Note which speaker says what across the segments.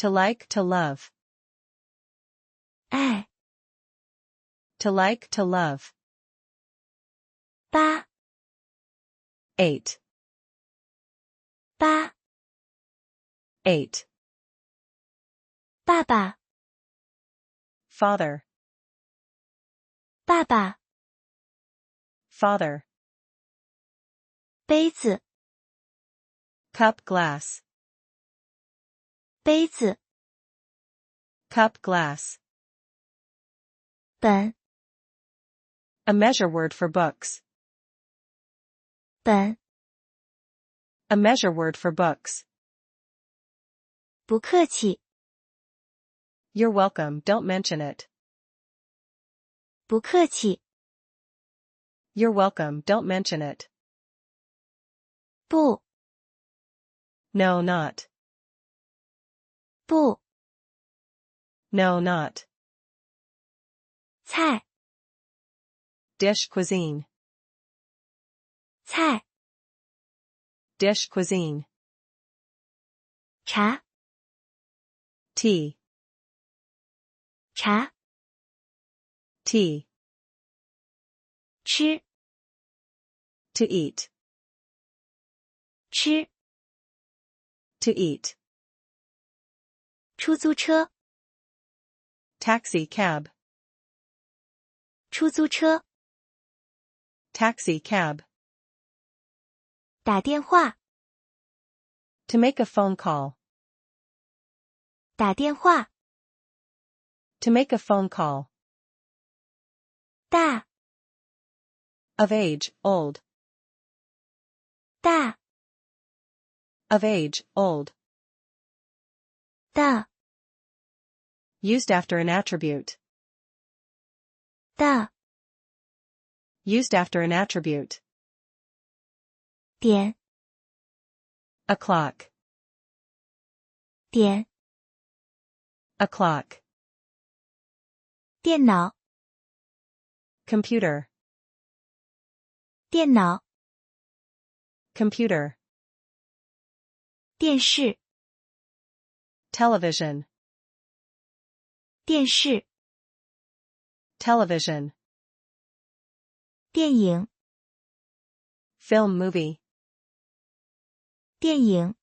Speaker 1: To like, to love.
Speaker 2: 爱
Speaker 1: To like, to love.
Speaker 2: 8
Speaker 1: 8.
Speaker 2: 8
Speaker 1: 8.
Speaker 2: 爸爸
Speaker 1: Father.
Speaker 2: 爸爸
Speaker 1: Father.
Speaker 2: 杯子
Speaker 1: Cup, glass.
Speaker 2: 杯子
Speaker 1: Cup, glass.
Speaker 2: 本
Speaker 1: A measure word for books.
Speaker 2: 本
Speaker 1: A measure word for books.
Speaker 2: 不客气
Speaker 1: You're welcome, don't mention it.
Speaker 2: 不客气
Speaker 1: You're welcome, don't mention it.
Speaker 2: 不
Speaker 1: No, not.
Speaker 2: 不
Speaker 1: No, not.
Speaker 2: 菜
Speaker 1: Dish, cuisine.
Speaker 2: 菜
Speaker 1: Dish, cuisine.
Speaker 2: 茶
Speaker 1: Tea.
Speaker 2: 茶
Speaker 1: Tea.
Speaker 2: 吃
Speaker 1: To eat.
Speaker 2: 吃
Speaker 1: To eat.
Speaker 2: 出租车
Speaker 1: Taxi, cab.
Speaker 2: 出租车
Speaker 1: Taxi, cab.
Speaker 2: 打电话
Speaker 1: To make a phone call.
Speaker 2: 打电话
Speaker 1: To make a phone call.
Speaker 2: 大
Speaker 1: Of age, old.
Speaker 2: 大
Speaker 1: Of age, old.
Speaker 2: 的
Speaker 1: Used after an attribute.
Speaker 2: 的
Speaker 1: Used after an attribute.
Speaker 2: 点
Speaker 1: A clock.
Speaker 2: 点
Speaker 1: A clock.
Speaker 2: 电脑
Speaker 1: Computer.
Speaker 2: 电脑
Speaker 1: Computer.
Speaker 2: 电视
Speaker 1: Television.
Speaker 2: 电视
Speaker 1: Television.
Speaker 2: 电影
Speaker 1: Film, movie.
Speaker 2: 电影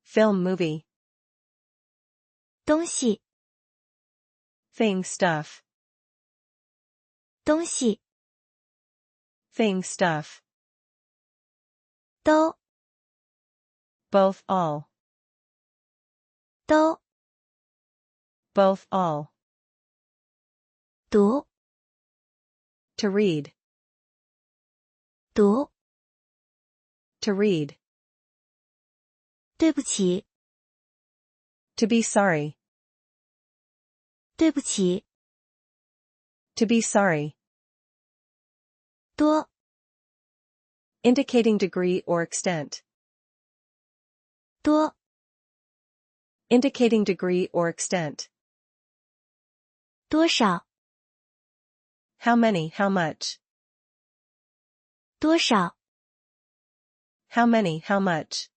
Speaker 1: Film, movie.
Speaker 2: 东西
Speaker 1: Thing, stuff.
Speaker 2: 东西
Speaker 1: Thing, stuff.
Speaker 2: 都
Speaker 1: Both, all.
Speaker 2: 都
Speaker 1: Both, all.
Speaker 2: 读
Speaker 1: To read.
Speaker 2: 读
Speaker 1: To read.
Speaker 2: 对不起
Speaker 1: To be sorry.
Speaker 2: 对不起
Speaker 1: To be sorry.
Speaker 2: 多
Speaker 1: Indicating degree or extent.
Speaker 2: 多
Speaker 1: Indicating degree or extent.
Speaker 2: 多少
Speaker 1: How many, how much.
Speaker 2: 多少
Speaker 1: How many, how much.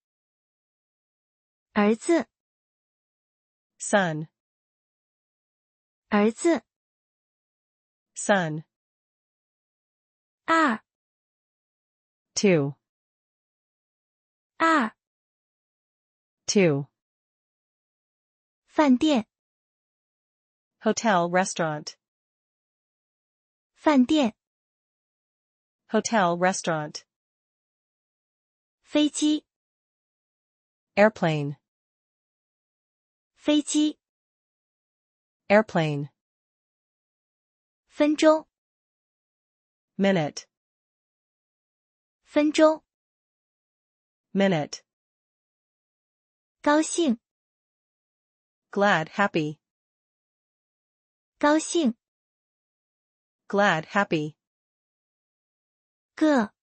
Speaker 2: 儿子
Speaker 1: Son.
Speaker 2: 儿子
Speaker 1: Son.
Speaker 2: 二
Speaker 1: Two.
Speaker 2: 二
Speaker 1: Two.
Speaker 2: 饭店
Speaker 1: Hotel, restaurant.
Speaker 2: 饭店
Speaker 1: Hotel, restaurant.
Speaker 2: 飞机
Speaker 1: Airplane.
Speaker 2: 飞机
Speaker 1: Airplane.
Speaker 2: 分钟
Speaker 1: Minute.
Speaker 2: 分钟
Speaker 1: Minute.
Speaker 2: 高兴
Speaker 1: Glad, happy.
Speaker 2: 高兴
Speaker 1: Glad, happy.
Speaker 2: 个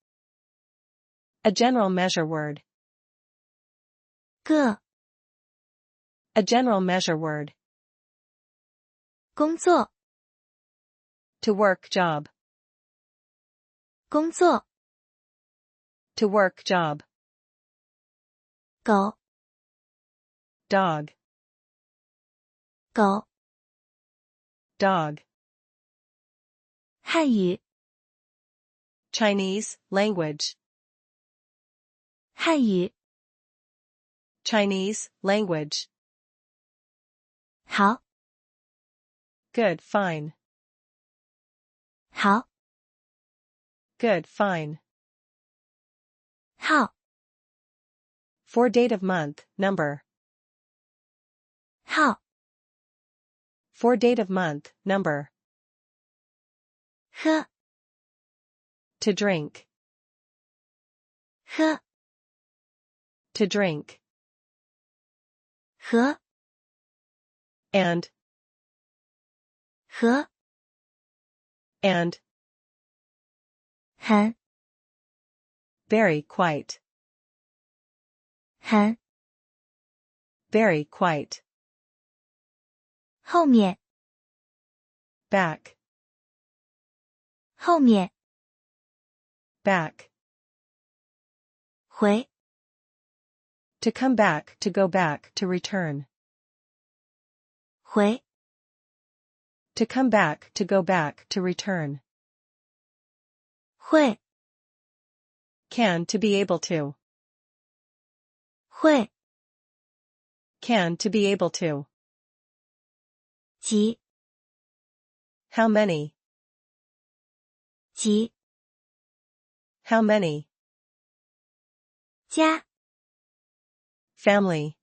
Speaker 1: A general measure word.
Speaker 2: 个
Speaker 1: A general measure word.
Speaker 2: 工作
Speaker 1: To work, job.
Speaker 2: 工作
Speaker 1: To work, job.
Speaker 2: 狗
Speaker 1: Dog.
Speaker 2: 狗。
Speaker 1: dog,
Speaker 2: 汉语
Speaker 1: Chinese, language,
Speaker 2: 汉语
Speaker 1: Chinese, language,
Speaker 2: 好
Speaker 1: good, fine,
Speaker 2: 好
Speaker 1: good, fine,
Speaker 2: 号
Speaker 1: for date of month, number,
Speaker 2: 号
Speaker 1: for date of month, number,
Speaker 2: 喝
Speaker 1: to drink,
Speaker 2: 喝
Speaker 1: to drink,
Speaker 2: 和
Speaker 1: and,
Speaker 2: 和
Speaker 1: and,
Speaker 2: 很
Speaker 1: very, quite,
Speaker 2: 很
Speaker 1: very, quite,
Speaker 2: 后面
Speaker 1: back,
Speaker 2: 后面
Speaker 1: back,
Speaker 2: 回
Speaker 1: to come back, to go back, to return,
Speaker 2: 回
Speaker 1: to come back, to go back, to return,
Speaker 2: 会
Speaker 1: can, to be able to,
Speaker 2: 会
Speaker 1: can, to be able to,
Speaker 2: 几
Speaker 1: how many,
Speaker 2: 几
Speaker 1: how many,
Speaker 2: 家
Speaker 1: family,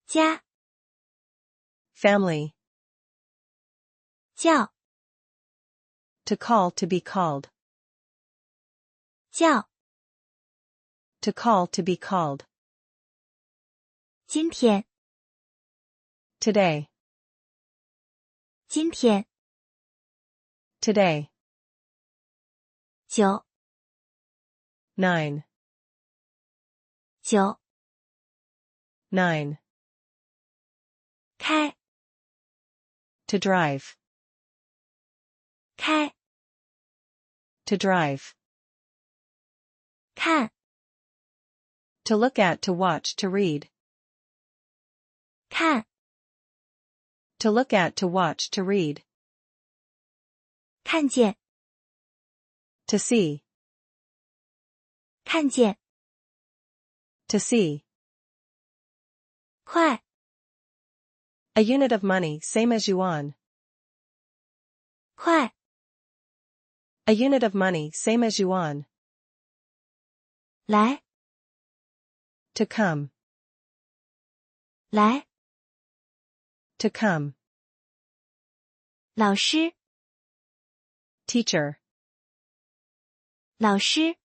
Speaker 2: 家
Speaker 1: family,
Speaker 2: 叫
Speaker 1: to call, to be called,
Speaker 2: 叫
Speaker 1: to call, to be called,
Speaker 2: 今天
Speaker 1: today,
Speaker 2: 今天
Speaker 1: today,
Speaker 2: 九
Speaker 1: 9,
Speaker 2: 九
Speaker 1: 9,
Speaker 2: 开
Speaker 1: to drive,
Speaker 2: 开
Speaker 1: to drive,
Speaker 2: 看
Speaker 1: to look at, to watch, to read,
Speaker 2: 看
Speaker 1: to look at, to watch, to read,
Speaker 2: 看见
Speaker 1: to see,
Speaker 2: 看见
Speaker 1: to see,
Speaker 2: 快
Speaker 1: a unit of money, same as yuan,
Speaker 2: 快
Speaker 1: a unit of money, same as yuan,
Speaker 2: 来
Speaker 1: to come,
Speaker 2: 来
Speaker 1: to come,
Speaker 2: 老师
Speaker 1: teacher,
Speaker 2: 老师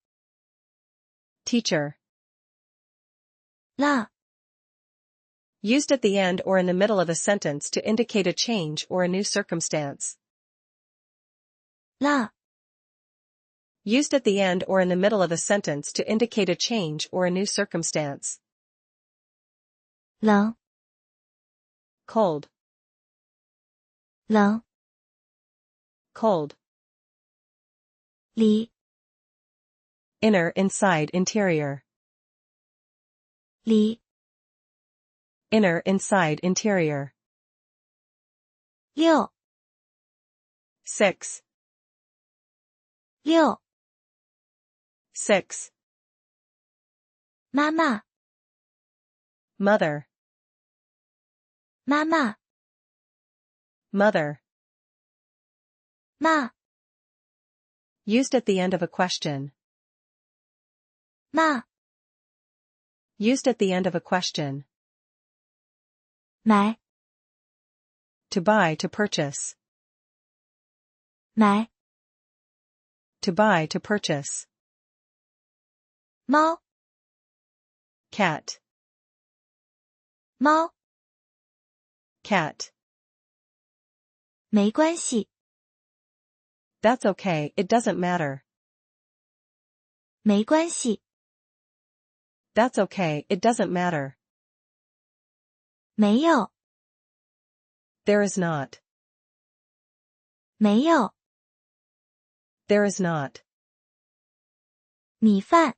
Speaker 1: teacher,
Speaker 2: 了
Speaker 1: used at the end or in the middle of a sentence to indicate a change or a new circumstance,
Speaker 2: 了
Speaker 1: used at the end or in the middle of a sentence to indicate a change or a new circumstance,
Speaker 2: 冷
Speaker 1: cold,
Speaker 2: 冷
Speaker 1: cold,
Speaker 2: 里
Speaker 1: inner, inside, interior,
Speaker 2: 里
Speaker 1: inner, inside, interior,
Speaker 2: 六
Speaker 1: 6,
Speaker 2: 六
Speaker 1: 6,
Speaker 2: 妈妈
Speaker 1: mother,
Speaker 2: 妈妈
Speaker 1: mother,
Speaker 2: 妈
Speaker 1: used at the end of a question,
Speaker 2: 妈
Speaker 1: used at the end of a question,
Speaker 2: 买
Speaker 1: to buy, to purchase,
Speaker 2: 买
Speaker 1: to buy, to purchase,
Speaker 2: 猫
Speaker 1: cat,
Speaker 2: 猫
Speaker 1: cat,
Speaker 2: 没关系
Speaker 1: that's okay, it doesn't matter,
Speaker 2: 没关系
Speaker 1: that's okay, it doesn't matter,
Speaker 2: 没有
Speaker 1: there is not,
Speaker 2: 没有
Speaker 1: there is not,
Speaker 2: 米饭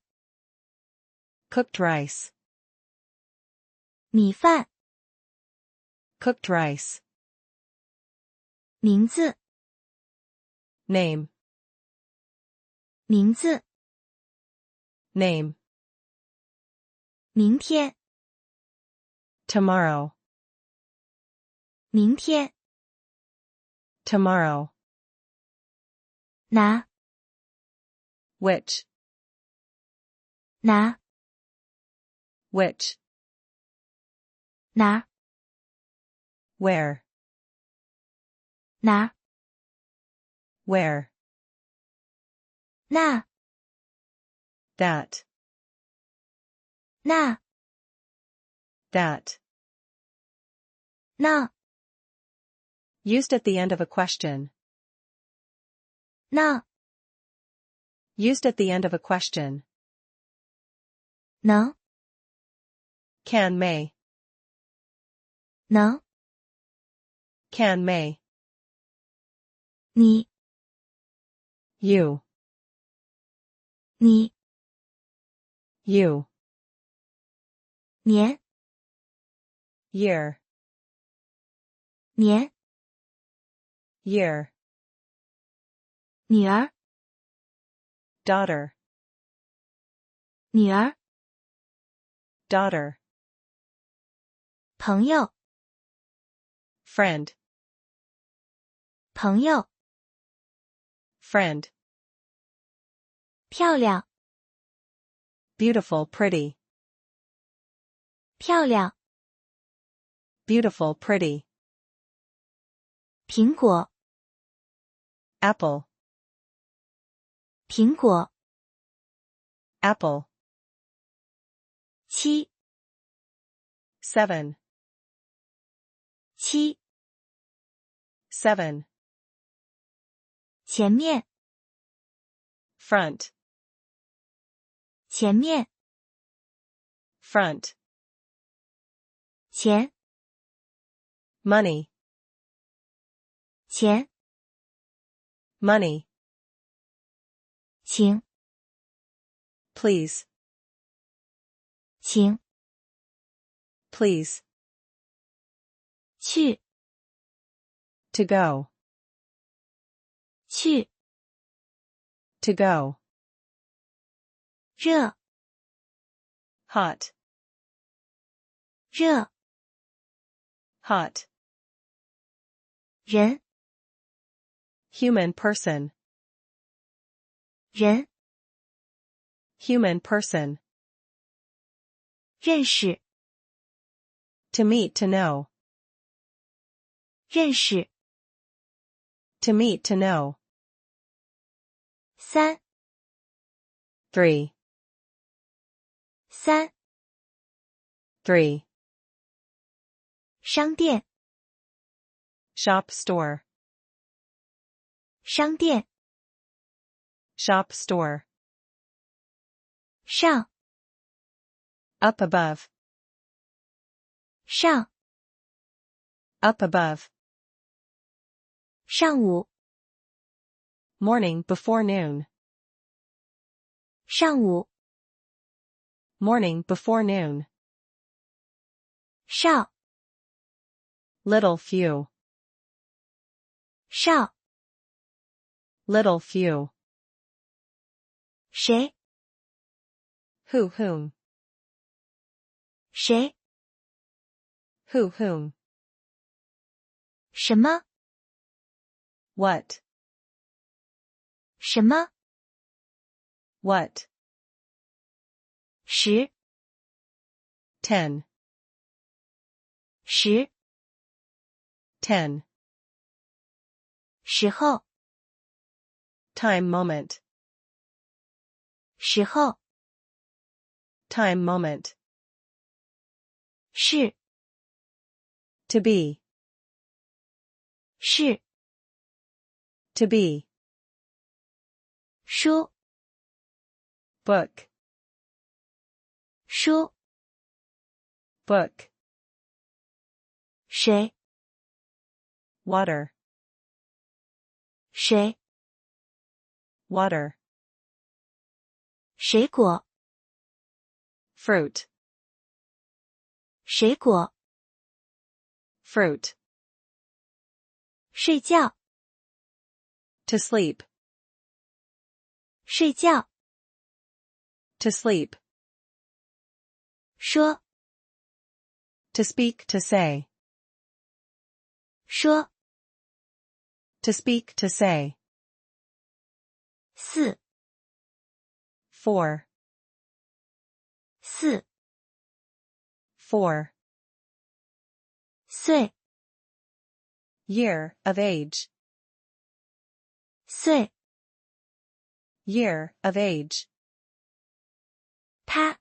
Speaker 1: cooked rice,
Speaker 2: 米饭
Speaker 1: Cooked rice.
Speaker 2: 名字，
Speaker 1: Name.
Speaker 2: 名字，
Speaker 1: Name.
Speaker 2: 明天，
Speaker 1: Tomorrow.
Speaker 2: 明天，
Speaker 1: Tomorrow.
Speaker 2: 拿，
Speaker 1: Which.
Speaker 2: 拿，
Speaker 1: Which.
Speaker 2: 拿，
Speaker 1: Where.
Speaker 2: 拿，
Speaker 1: Where.
Speaker 2: 那，
Speaker 1: That.
Speaker 2: 那，
Speaker 1: That.
Speaker 2: 那，
Speaker 1: Used at the end of a question.
Speaker 2: 那，
Speaker 1: Used at the end of a question.
Speaker 2: 能，
Speaker 1: Can may.
Speaker 2: 能，
Speaker 1: Can may.
Speaker 2: 你，
Speaker 1: You.
Speaker 2: 你，
Speaker 1: You.
Speaker 2: 年，
Speaker 1: Year.
Speaker 2: 年，
Speaker 1: Year.
Speaker 2: 女儿，
Speaker 1: Daughter.
Speaker 2: 女儿，
Speaker 1: Daughter.
Speaker 2: 朋友，
Speaker 1: Friend.
Speaker 2: 朋友，
Speaker 1: Friend.
Speaker 2: 漂亮，
Speaker 1: Beautiful, pretty.
Speaker 2: 漂亮，
Speaker 1: Beautiful, pretty.
Speaker 2: 苹果，
Speaker 1: Apple.
Speaker 2: 苹果，
Speaker 1: Apple.
Speaker 2: 七，
Speaker 1: Seven.
Speaker 2: 七，
Speaker 1: Seven.
Speaker 2: 前面，
Speaker 1: Front.
Speaker 2: 前面，
Speaker 1: Front.
Speaker 2: 钱，
Speaker 1: Money.
Speaker 2: 钱，
Speaker 1: Money.
Speaker 2: 请，
Speaker 1: Please.
Speaker 2: 请，
Speaker 1: Please.
Speaker 2: 去，
Speaker 1: To go.
Speaker 2: 去，
Speaker 1: To go.
Speaker 2: 热，
Speaker 1: Hot.
Speaker 2: 热，
Speaker 1: Hot.
Speaker 2: 人，
Speaker 1: Human person.
Speaker 2: 人，
Speaker 1: Human person.
Speaker 2: 认识，
Speaker 1: To meet, to know.
Speaker 2: 认识，
Speaker 1: To meet, to know.
Speaker 2: 三，
Speaker 1: Three.
Speaker 2: 三，
Speaker 1: Three.
Speaker 2: 商店，
Speaker 1: Shop, store.
Speaker 2: 商店，
Speaker 1: Shop, store.
Speaker 2: 上，
Speaker 1: Up above.
Speaker 2: 上，
Speaker 1: Up above.
Speaker 2: 上午，
Speaker 1: Morning, before noon.
Speaker 2: 上午，
Speaker 1: Morning, before noon.
Speaker 2: 少，
Speaker 1: Little, few.
Speaker 2: 少，
Speaker 1: Little, few.
Speaker 2: 谁，
Speaker 1: Who, whom.
Speaker 2: 谁，
Speaker 1: Who, whom.
Speaker 2: 什么，
Speaker 1: What.
Speaker 2: 什么，
Speaker 1: What.
Speaker 2: 十，
Speaker 1: 10.
Speaker 2: 十，
Speaker 1: 10.
Speaker 2: 时候，
Speaker 1: Time, moment.
Speaker 2: 时候，
Speaker 1: Time, moment.
Speaker 2: 是，
Speaker 1: To be.
Speaker 2: 是，
Speaker 1: To be.
Speaker 2: 书，
Speaker 1: Book.
Speaker 2: 书，
Speaker 1: Book.
Speaker 2: 水，
Speaker 1: Water.
Speaker 2: 水，
Speaker 1: Water.
Speaker 2: 水果，
Speaker 1: Fruit.
Speaker 2: 水果，
Speaker 1: fruit,
Speaker 2: 睡觉，
Speaker 1: to sleep,
Speaker 2: 睡觉，
Speaker 1: to sleep,
Speaker 2: 说，
Speaker 1: to speak to say,
Speaker 2: 说，
Speaker 1: to speak to say,
Speaker 2: 4，
Speaker 1: 4,
Speaker 2: 4，
Speaker 1: 4,
Speaker 2: 岁，
Speaker 1: year of age,
Speaker 2: 岁，
Speaker 1: year of age,
Speaker 2: 他，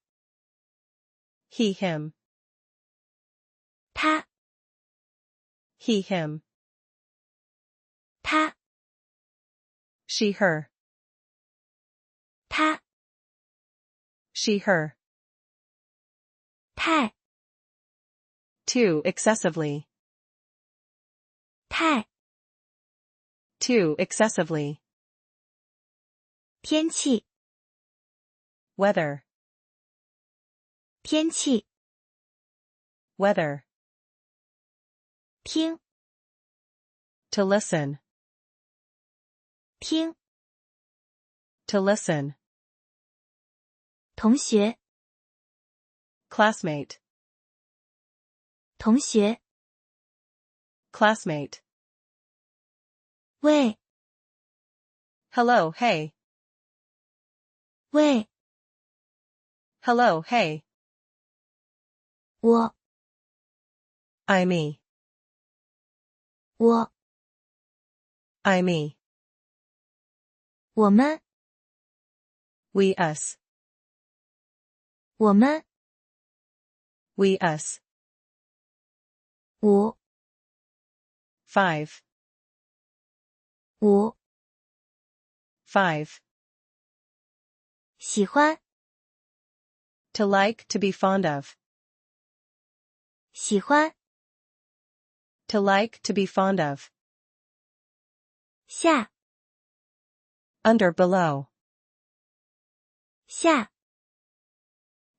Speaker 1: he him,
Speaker 2: 他，
Speaker 1: he him,
Speaker 2: 他，
Speaker 1: she her,
Speaker 2: 他，
Speaker 1: she her,
Speaker 2: 太，
Speaker 1: too excessively,
Speaker 2: 太，
Speaker 1: too excessively,
Speaker 2: 天气，
Speaker 1: weather,
Speaker 2: 天气，
Speaker 1: weather,
Speaker 2: 听，
Speaker 1: to listen,
Speaker 2: 听，
Speaker 1: to listen,
Speaker 2: 同学，
Speaker 1: classmate,
Speaker 2: 同学，
Speaker 1: classmate,
Speaker 2: 喂，
Speaker 1: hello hey,
Speaker 2: 喂，
Speaker 1: hello hey,
Speaker 2: 我，
Speaker 1: I me,
Speaker 2: 我，
Speaker 1: I me,
Speaker 2: 我们，
Speaker 1: we us,
Speaker 2: 我们，
Speaker 1: we us,
Speaker 2: 5，
Speaker 1: 5,
Speaker 2: 5，
Speaker 1: 5,
Speaker 2: 喜欢，
Speaker 1: to like to be fond of,
Speaker 2: 喜欢，
Speaker 1: to like to be fond of,
Speaker 2: 下，
Speaker 1: under below,
Speaker 2: 下，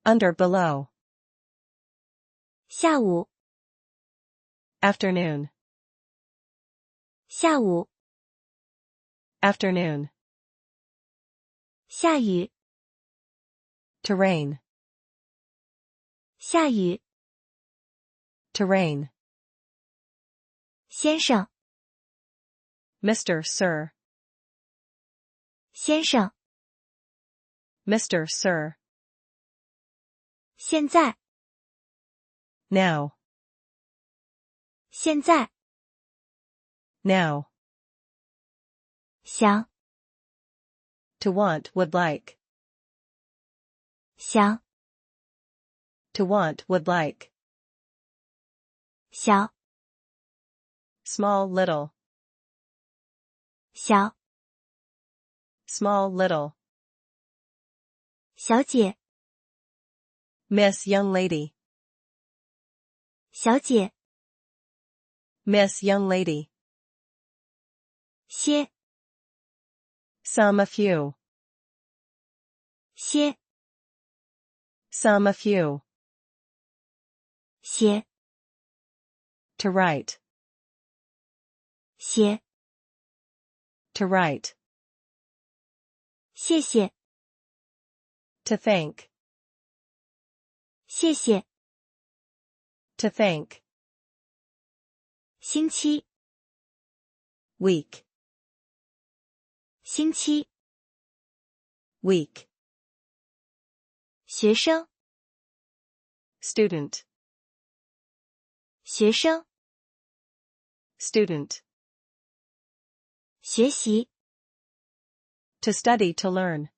Speaker 1: under below,
Speaker 2: 下午，
Speaker 1: afternoon,
Speaker 2: 下午，
Speaker 1: afternoon,
Speaker 2: 下雨，
Speaker 1: to rain,
Speaker 2: 下雨，
Speaker 1: to rain,
Speaker 2: 先生，
Speaker 1: Mr. Sir,
Speaker 2: 先生，
Speaker 1: Mr. Sir,
Speaker 2: 现在，
Speaker 1: now,
Speaker 2: 现在，
Speaker 1: now,
Speaker 2: 想，
Speaker 1: to want would like,
Speaker 2: 想，
Speaker 1: to want would like,
Speaker 2: 小，
Speaker 1: small little,
Speaker 2: 小，
Speaker 1: small little,
Speaker 2: 小姐，
Speaker 1: miss young lady,
Speaker 2: 小姐，
Speaker 1: miss young lady,
Speaker 2: 些，
Speaker 1: some a few,
Speaker 2: 些，
Speaker 1: some a few,
Speaker 2: 写，
Speaker 1: to write,
Speaker 2: 写，
Speaker 1: to write,
Speaker 2: 谢谢，
Speaker 1: to thank,
Speaker 2: 谢谢，
Speaker 1: to thank,
Speaker 2: 星期，
Speaker 1: week,
Speaker 2: 星期，
Speaker 1: week,
Speaker 2: 学生，
Speaker 1: student,
Speaker 2: 学生，
Speaker 1: student,
Speaker 2: 学习，
Speaker 1: to study to learn,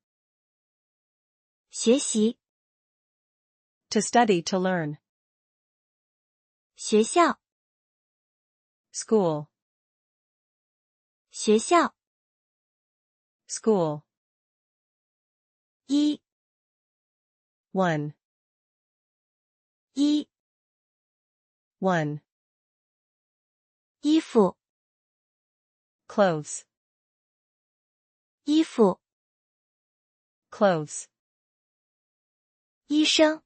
Speaker 2: 学习，
Speaker 1: to study to learn,
Speaker 2: 学校，
Speaker 1: school,
Speaker 2: 学校，
Speaker 1: school,
Speaker 2: 一，
Speaker 1: one,
Speaker 2: 一，
Speaker 1: one,
Speaker 2: 衣服，
Speaker 1: clothes,
Speaker 2: 衣服，
Speaker 1: clothes,
Speaker 2: 医生，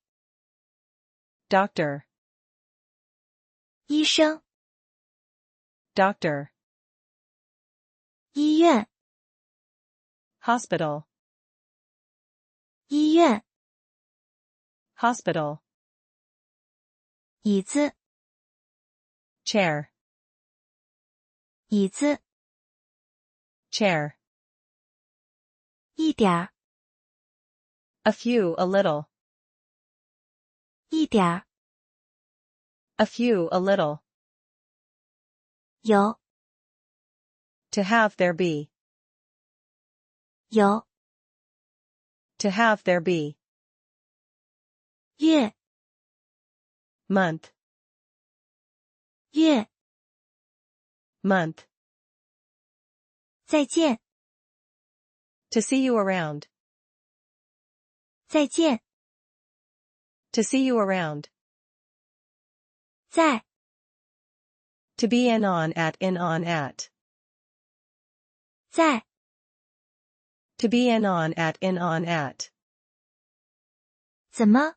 Speaker 1: doctor,
Speaker 2: 医生，
Speaker 1: doctor,
Speaker 2: 医院，
Speaker 1: hospital,
Speaker 2: 医院，
Speaker 1: hospital,
Speaker 2: 椅子，
Speaker 1: chair,
Speaker 2: 椅子，
Speaker 1: chair,
Speaker 2: 一点儿，
Speaker 1: a few, a little,
Speaker 2: 一点儿，
Speaker 1: a few, a little,
Speaker 2: 有，
Speaker 1: to have there be,
Speaker 2: 有，
Speaker 1: to have there be,
Speaker 2: 月，
Speaker 1: month,
Speaker 2: 月，
Speaker 1: month,
Speaker 2: 再见，
Speaker 1: to see you around,
Speaker 2: 再见，
Speaker 1: to see you around,
Speaker 2: 在，
Speaker 1: to be in on at,
Speaker 2: 在，
Speaker 1: to be in on at,
Speaker 2: 怎么，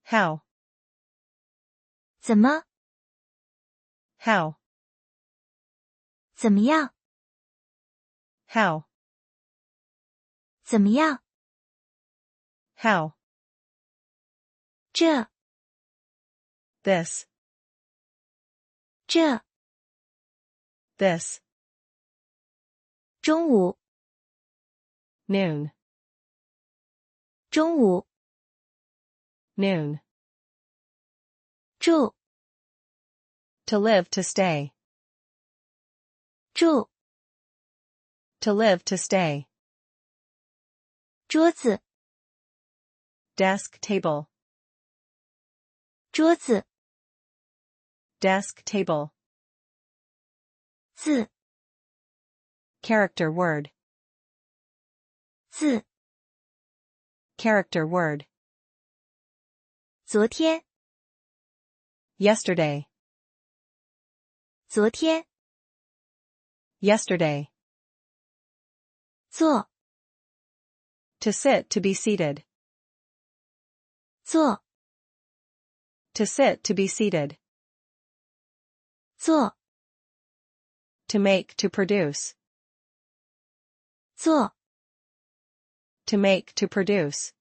Speaker 1: how,
Speaker 2: 怎么，
Speaker 1: how,
Speaker 2: 怎么样，
Speaker 1: how,
Speaker 2: 怎么样，
Speaker 1: how,
Speaker 2: 这，
Speaker 1: this,
Speaker 2: 这，
Speaker 1: this,
Speaker 2: 中午，
Speaker 1: noon,
Speaker 2: 中午，
Speaker 1: noon,
Speaker 2: 住，
Speaker 1: to live, to stay,
Speaker 2: 住，
Speaker 1: to live, to stay,
Speaker 2: 桌子，
Speaker 1: desk, table,
Speaker 2: 桌子，
Speaker 1: desk, table,
Speaker 2: 字，
Speaker 1: character word,
Speaker 2: 字，
Speaker 1: character word,
Speaker 2: 昨天，
Speaker 1: yesterday,
Speaker 2: 昨天，
Speaker 1: yesterday,
Speaker 2: 坐，
Speaker 1: to sit, to be seated,
Speaker 2: 坐，
Speaker 1: to sit, to be seated,
Speaker 2: 坐，
Speaker 1: to make, to produce,
Speaker 2: 坐，
Speaker 1: to make, to produce,